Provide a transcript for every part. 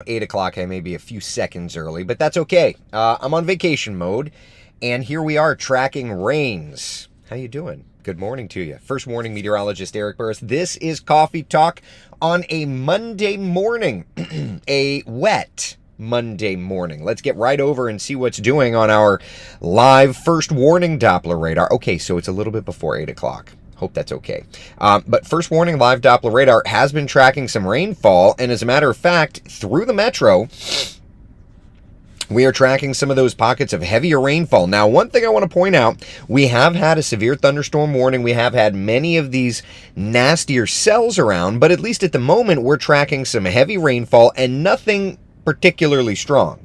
8 o'clock. I may be a few seconds early, but that's okay. I'm on vacation mode, and here we are tracking rains. How you doing? Good morning to you. First warning, meteorologist Eric Burris. This is Coffee Talk on a Monday morning, a wet Monday morning. Let's get right over and see what's doing on our live first warning Doppler radar. Okay, so it's a little bit before 8 o'clock. Hope that's okay. But first warning, live Doppler radar has been tracking some rainfall, and as a matter of fact, through the metro, we are tracking some of those pockets of heavier rainfall. Now, one thing I want to point out, we have had a severe thunderstorm warning. We have had many of these nastier cells around, but at least at the moment, we're tracking some heavy rainfall and nothing particularly strong.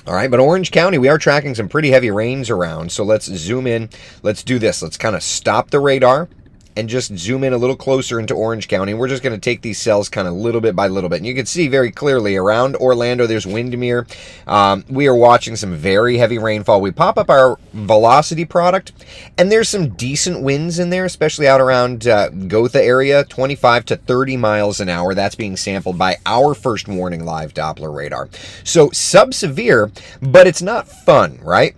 All right, but Orange County, we are tracking some pretty heavy rains around. So let's zoom in. Let's do this. Let's kind of stop the radar and just zoom in a little closer into Orange County. We're just going to take these cells kind of little bit by little bit. And you can see very clearly around Orlando, there's Windermere. We are watching some very heavy rainfall. We pop up our velocity product, and there's some decent winds in there, especially out around Gotha area, 25 to 30 miles an hour. That's being sampled by our first warning live Doppler radar. So sub-severe, but it's not fun, right?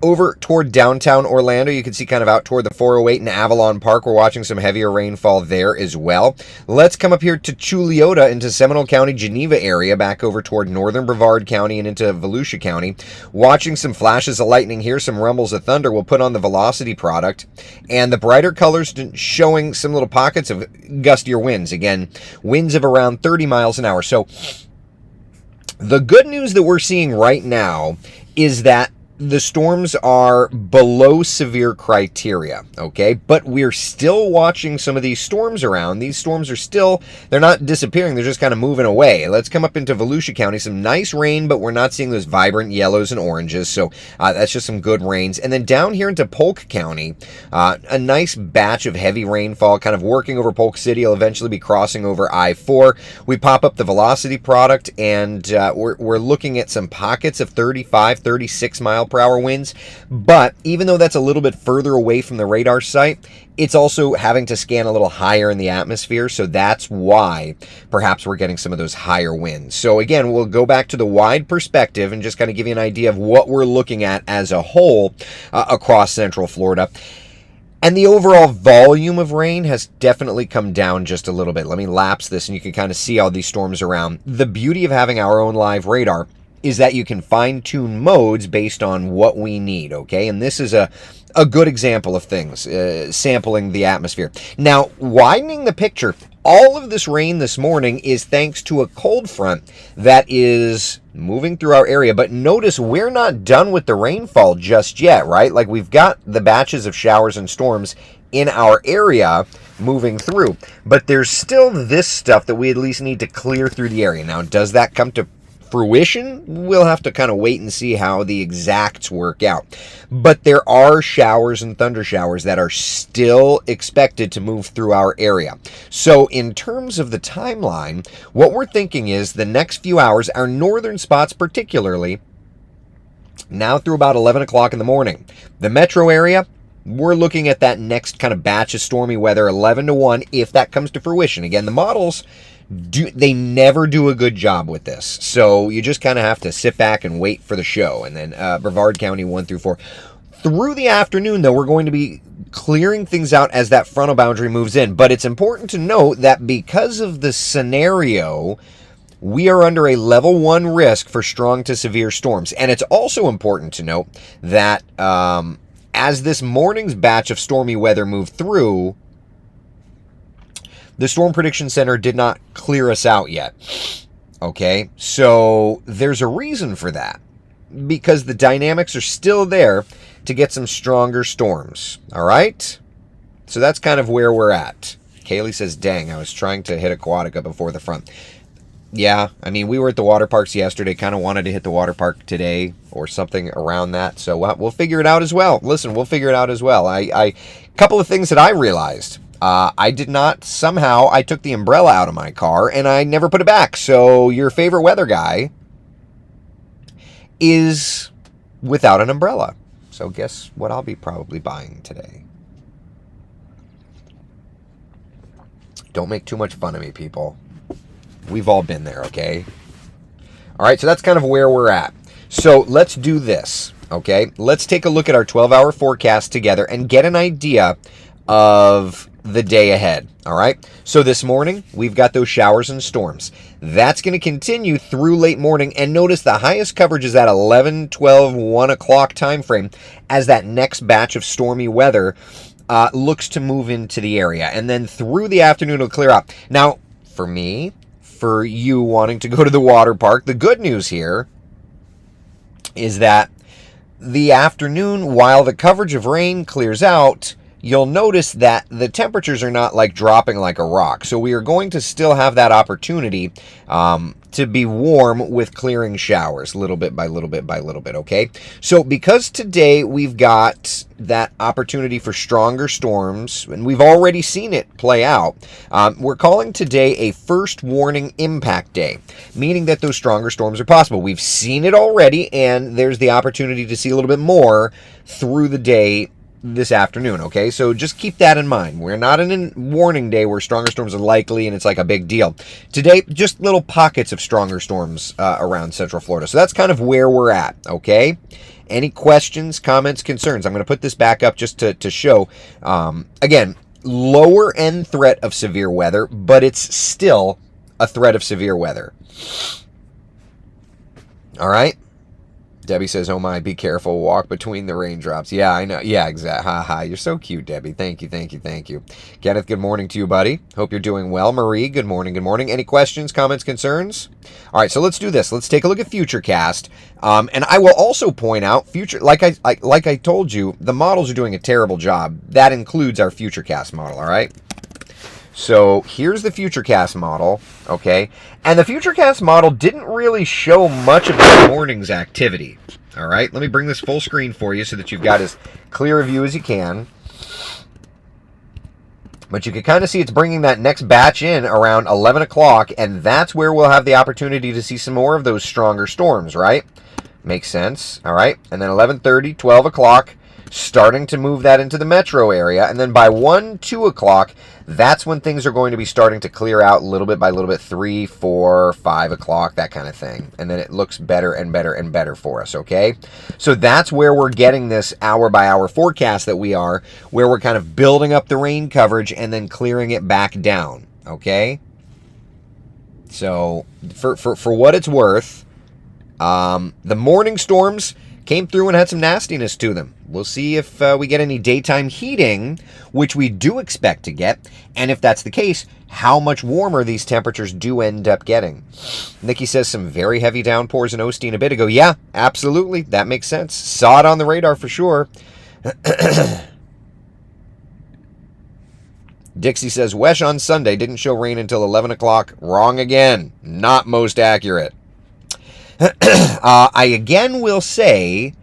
Over toward downtown Orlando, you can see kind of out toward the 408 and Avalon Park, we're watching some heavier rainfall there as well. Let's come up here to Chulliota into Seminole County, Geneva area, back over toward northern Brevard County and into Volusia County. Watching some flashes of lightning here, some rumbles of thunder. We'll put on the velocity product, and the brighter colors showing some little pockets of gustier winds. Again, winds of around 30 miles an hour. So the good news that we're seeing right now is that the storms are below severe criteria, okay? But we're still watching some of these storms around. These storms are still, they're not disappearing, they're just kind of moving away. Let's come up into Volusia County. Some nice rain, but we're not seeing those vibrant yellows and oranges, so that's just some good rains. And then down here into Polk County, a nice batch of heavy rainfall, kind of working over Polk City. It'll eventually be crossing over I-4. We pop up the velocity product, and we're looking at some pockets of 35, 36 mile per hour winds, but even though that's a little bit further away from the radar site, it's also having to scan a little higher in the atmosphere, so that's why perhaps we're getting some of those higher winds. So again, we'll go back to the wide perspective and just kind of give you an idea of what we're looking at as a whole across Central Florida. And the overall volume of rain has definitely come down just a little bit. Let me lapse this and you can kind of see all these storms around. The beauty of having our own live radar is that you can fine-tune modes based on what we need, okay? And this is a good example of things, sampling the atmosphere. Now, widening the picture, all of this rain this morning is thanks to a cold front that is moving through our area. But notice we're not done with the rainfall just yet, right? Like we've got the batches of showers and storms in our area moving through. But there's still this stuff that we at least need to clear through the area. Now, does that come to fruition? We'll have to kind of wait and see how the exacts work out. But there are showers and thunder showers that are still expected to move through our area. So in terms of the timeline, what we're thinking is the next few hours, our northern spots particularly, now through about 11 o'clock in the morning. The metro area, we're looking at that next kind of batch of stormy weather, 11 to 1, if that comes to fruition. Again, the models, they never do a good job with this. So you just kind of have to sit back and wait for the show. And then Brevard County 1 through 4. Through the afternoon, though, we're going to be clearing things out as that frontal boundary moves in. But it's important to note that because of the scenario, we are under a level 1 risk for strong to severe storms. And it's also important to note that as this morning's batch of stormy weather moved through, the Storm Prediction Center did not clear us out yet. Okay, so there's a reason for that, because the dynamics are still there to get some stronger storms. All right, so that's kind of where we're at. Kaylee says, dang, I was trying to hit Aquatica before the front. Yeah, I mean, we were at the water parks yesterday, kind of wanted to hit the water park today or something around that. So we'll figure it out as well. Listen, we'll figure it out as well. A couple of things that I realized. I did not, somehow, I took the umbrella out of my car and I never put it back. So your favorite weather guy is without an umbrella. So guess what I'll be probably buying today. Don't make too much fun of me, people. We've all been there, okay? All right, so that's kind of where we're at. So let's do this, okay? Let's take a look at our 12-hour forecast together and get an idea of the day ahead, all right? So this morning, we've got those showers and storms. That's going to continue through late morning, and notice the highest coverage is at 11, 12, 1 o'clock time frame as that next batch of stormy weather looks to move into the area. And then through the afternoon, it'll clear up. Now, for me, for you wanting to go to the water park, the good news here is that the afternoon, while the coverage of rain clears out, you'll notice that the temperatures are not like dropping like a rock. So we are going to still have that opportunity to be warm with clearing showers, little bit by little bit by little bit, okay? So because today we've got that opportunity for stronger storms, and we've already seen it play out, we're calling today a first warning impact day, meaning that those stronger storms are possible. We've seen it already, and there's the opportunity to see a little bit more through the day this afternoon, okay? So just keep that in mind. We're not in a warning day where stronger storms are likely and it's like a big deal. Today, just little pockets of stronger storms around Central Florida. So that's kind of where we're at, okay? Any questions, comments, concerns? I'm going to put this back up just to show, again, lower end threat of severe weather, but it's still a threat of severe weather. All right? Debbie says, oh my, be careful. Walk between the raindrops. Yeah, I know. Yeah, exactly. Ha ha. You're so cute, Debbie. Thank you, thank you, thank you. Kenneth, good morning to you, buddy. Hope you're doing well. Marie, good morning, good morning. Any questions, comments, concerns? All right, so let's do this. Let's take a look at Futurecast. And I will also point out, like I told you, the models are doing a terrible job. That includes our Futurecast model, all right? So here's the Futurecast model, okay? And the Futurecast model didn't really show much of this morning's activity, all right? Let me bring this full screen for you so that you've got as clear a view as you can. But you can kind of see it's bringing that next batch in around 11 o'clock, and that's where we'll have the opportunity to see some more of those stronger storms, right? Makes sense, all right? And then 11:30, 12 o'clock, starting to move that into the metro area. And then by 1, 2 o'clock, that's when things are going to be starting to clear out little bit by little bit, 3, 4, 5 o'clock, that kind of thing. And then it looks better and better and better for us, okay? So that's where we're getting this hour-by-hour forecast that we are, where we're kind of building up the rain coverage and then clearing it back down, okay? So for what it's worth, the morning storms came through and had some nastiness to them. We'll see if we get any daytime heating, which we do expect to get, and if that's the case, how much warmer these temperatures do end up getting. Nikki says some very heavy downpours in Osteen a bit ago. Yeah, absolutely. That makes sense. Saw it on the radar for sure. Dixie says, Wesh on Sunday didn't show rain until 11 o'clock. Wrong again. Not most accurate. I again will say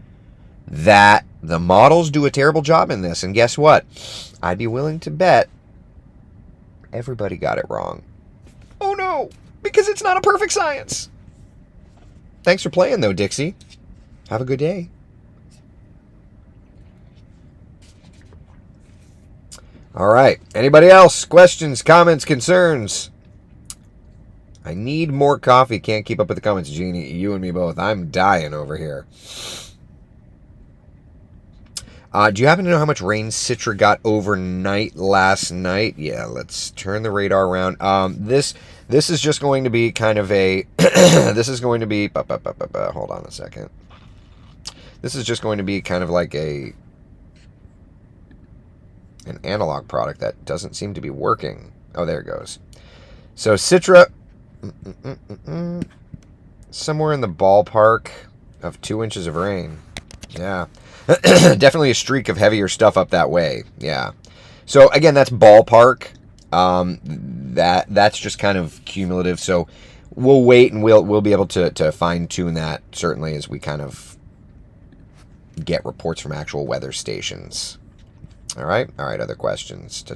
that the models do a terrible job in this, and guess what? I'd be willing to bet everybody got it wrong. Oh no, because it's not a perfect science. Thanks for playing though, Dixie. Have a good day. All right, anybody else? Questions, comments, concerns? I need more coffee. Can't keep up with the comments, Jeannie. You and me both. I'm dying over here. Do you happen to know how much rain Citra got overnight last night? Yeah, let's turn the radar around. This is just going to be kind of a... this is going to be... hold on a second. This is just going to be kind of like an analog product that doesn't seem to be working. Oh, there it goes. So Citra... somewhere in the ballpark of 2 inches of rain. Yeah. Definitely a streak of heavier stuff up that way. Yeah. So again, that's ballpark. That's just kind of cumulative. So we'll wait and we'll be able to fine tune that certainly as we kind of get reports from actual weather stations. All right. Other questions. I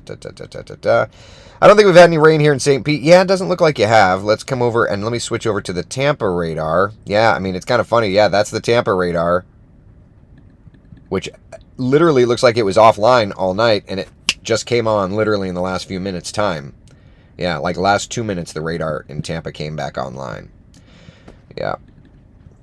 don't think we've had any rain here in St. Pete. Yeah, it doesn't look like you have. Let's come over and let me switch over to the Tampa radar. Yeah, I mean, it's kind of funny. Yeah, that's the Tampa radar, which literally looks like it was offline all night, and it just came on literally in the last few minutes' time. Yeah, like last 2 minutes, the radar in Tampa came back online. Yeah.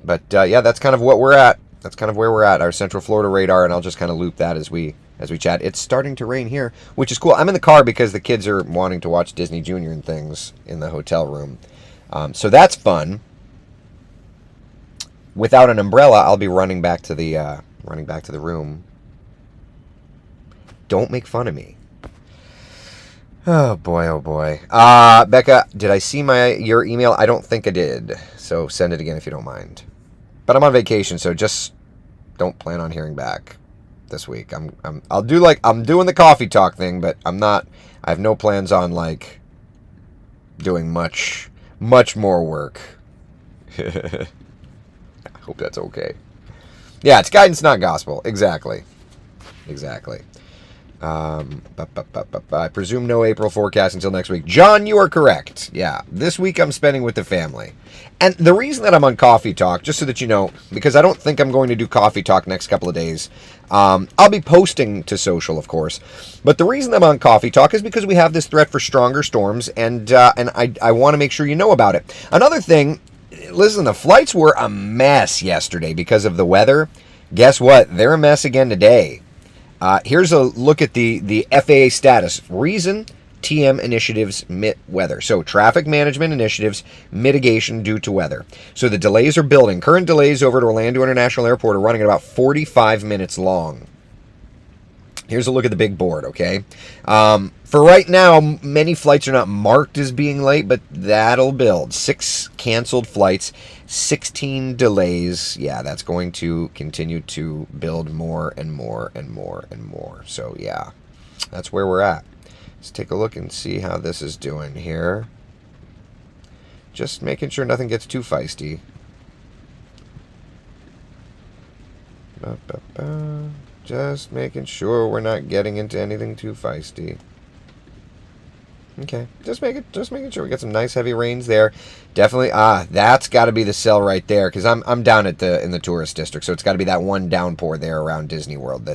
But, yeah, that's kind of what we're at. That's kind of where we're at, our Central Florida radar, and I'll just kind of loop that as we chat. It's starting to rain here, which is cool. I'm in the car because the kids are wanting to watch Disney Junior and things in the hotel room. So that's fun. Without an umbrella, I'll be running back to the room. Don't make fun of me. Oh boy, oh boy. Becca, did I see your email? I don't think I did. So send it again if you don't mind. But I'm on vacation, so just don't plan on hearing back this week. I'm doing the coffee talk thing, but I have no plans on like doing much more work. I hope that's okay. Yeah, it's guidance, not gospel. Exactly. I presume no April forecast until next week. John, you are correct. Yeah, this week I'm spending with the family. And the reason that I'm on Coffee Talk, just so that you know, because I don't think I'm going to do Coffee Talk next couple of days. I'll be posting to social, of course. But the reason I'm on Coffee Talk is because we have this threat for stronger storms, and I want to make sure you know about it. Another thing, listen, the flights were a mess yesterday because of the weather. Guess what? They're a mess again today. Here's a look at the FAA status. Reason, TM initiatives, weather. So traffic management initiatives, mitigation due to weather. So the delays are building. Current delays over at Orlando International Airport are running at about 45 minutes long. Here's a look at the big board, okay? For right now, many flights are not marked as being late, but that'll build. 6 canceled flights, 16 delays. Yeah, that's going to continue to build more and more and more and more. So, yeah, that's where we're at. Let's take a look and see how this is doing here. Just making sure nothing gets too feisty. Just making sure we're not getting into anything too feisty. Okay, just making sure we get some nice heavy rains there. Definitely, that's got to be the cell right there, because I'm down in the tourist district, so it's got to be that one downpour there around Disney World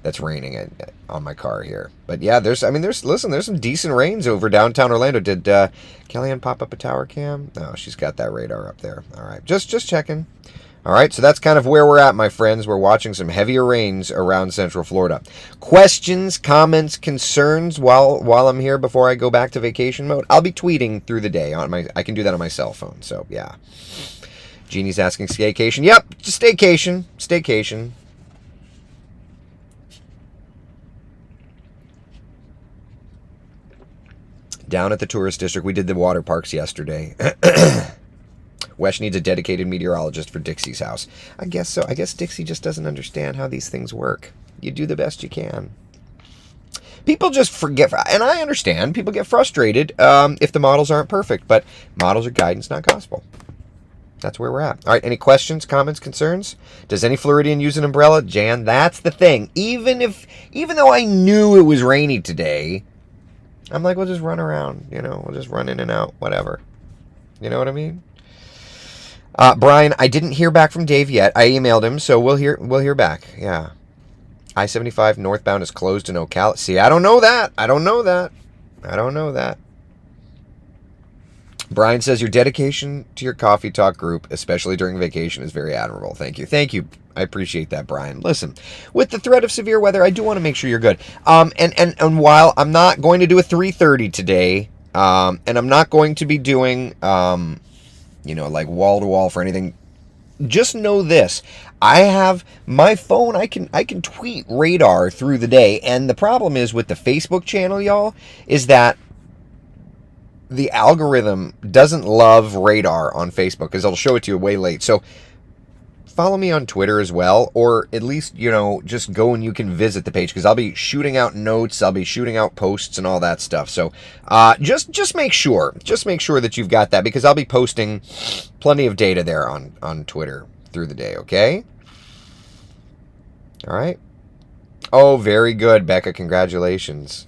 that's raining on my car here. But yeah, there's some decent rains over downtown Orlando. Did Kellyanne pop up a tower cam? No, she's got that radar up there. All right, just checking. All right, so that's kind of where we're at, my friends. We're watching some heavier rains around Central Florida. Questions, comments, concerns while I'm here before I go back to vacation mode? I'll be tweeting through the day. I can do that on my cell phone, so yeah. Jeannie's asking staycation. Yep, just staycation. Down at the tourist district, we did the water parks yesterday. Wesh needs a dedicated meteorologist for Dixie's house. I guess so. I guess Dixie just doesn't understand how these things work. You do the best you can. People just forget, and I understand, people get frustrated if the models aren't perfect, but models are guidance, not gospel. That's where we're at. All right, any questions, comments, concerns? Does any Floridian use an umbrella? Jan, that's the thing. Even though I knew it was rainy today, I'm like, we'll just run around, we'll just run in and out, whatever. You know what I mean? Brian, I didn't hear back from Dave yet. I emailed him, so we'll hear back. Yeah. I-75 northbound is closed in Ocala. See, I don't know that. Brian says your dedication to your Coffee Talk group, especially during vacation, is very admirable. Thank you. I appreciate that, Brian. Listen, with the threat of severe weather, I do want to make sure you're good. And while I'm not going to do a 3:30 today, and I'm not going to be doing like wall to wall for anything, just know this. I have my phone, I can tweet radar through the day, and the problem is with the Facebook channel, y'all, is that the algorithm doesn't love radar on Facebook because it'll show it to you way late. So follow me on Twitter as well, or at least, just go and you can visit the page, because I'll be shooting out notes, I'll be shooting out posts and all that stuff. So just make sure that you've got that, because I'll be posting plenty of data there on Twitter through the day, okay? All right. Oh, very good, Becca. Congratulations.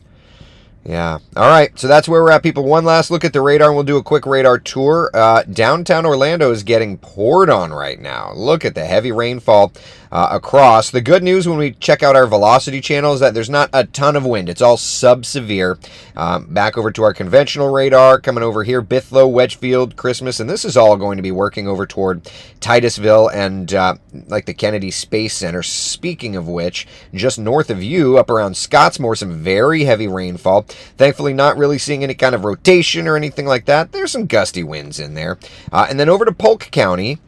Yeah. All right. So that's where we're at, people. One last look at the radar, and we'll do a quick radar tour. Downtown Orlando is getting poured on right now. Look at the heavy rainfall across. The good news when we check out our velocity channel is that there's not a ton of wind. It's all sub-severe. Back over to our conventional radar, coming over here, Bithlo, Wedgefield, Christmas, and this is all going to be working over toward Titusville and like the Kennedy Space Center. Speaking of which, just north of you, up around Scottsmore, some very heavy rainfall. Thankfully, not really seeing any kind of rotation or anything like that. There's some gusty winds in there. And then over to Polk County.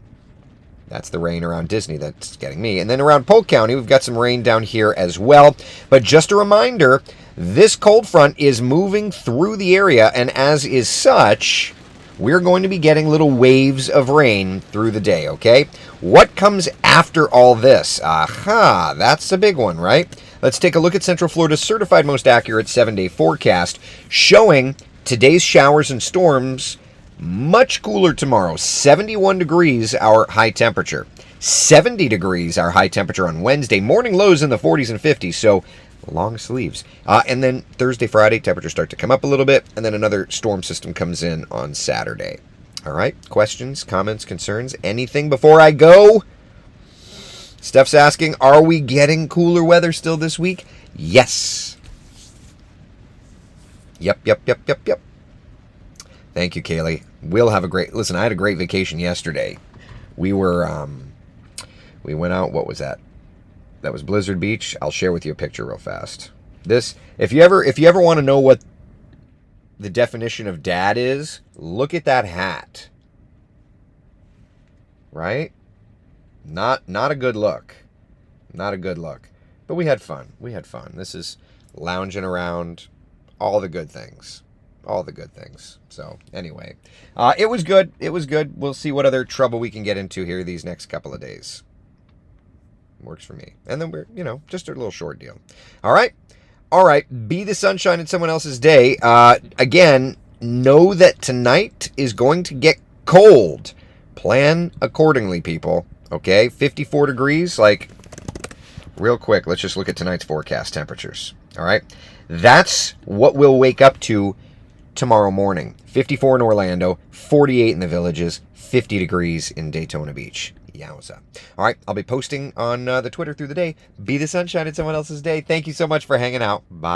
That's the rain around Disney that's getting me. And then around Polk County, we've got some rain down here as well. But just a reminder, this cold front is moving through the area, and as is such, we're going to be getting little waves of rain through the day, okay? What comes after all this? Aha, that's the big one, right? Let's take a look at Central Florida's certified most accurate 7-day forecast, showing today's showers and storms much cooler tomorrow. 71 degrees our high temperature. 70 degrees our high temperature on Wednesday. Morning lows in the 40s and 50s, so long sleeves. And then Thursday, Friday, temperatures start to come up a little bit, and then another storm system comes in on Saturday. All right, questions, comments, concerns, anything before I go? Steph's asking, are we getting cooler weather still this week? Yes. Yep. Thank you, Kaylee. We'll have a great... Listen, I had a great vacation yesterday. We were... we went out... What was that? That was Blizzard Beach. I'll share with you a picture real fast. This... If you ever want to know what the definition of dad is, look at that hat. Right? Not a good look. Not a good look. But we had fun. This is lounging around, all the good things. So, anyway. It was good. We'll see what other trouble we can get into here these next couple of days. Works for me. And then we're, just a little short deal. All right. Be the sunshine in someone else's day. Again, know that tonight is going to get cold. Plan accordingly, people. Okay, 54 degrees, real quick, let's just look at tonight's forecast temperatures, all right? That's what we'll wake up to tomorrow morning. 54 in Orlando, 48 in the Villages, 50 degrees in Daytona Beach. Yowza. All right, I'll be posting on the Twitter through the day. Be the sunshine in someone else's day. Thank you so much for hanging out. Bye.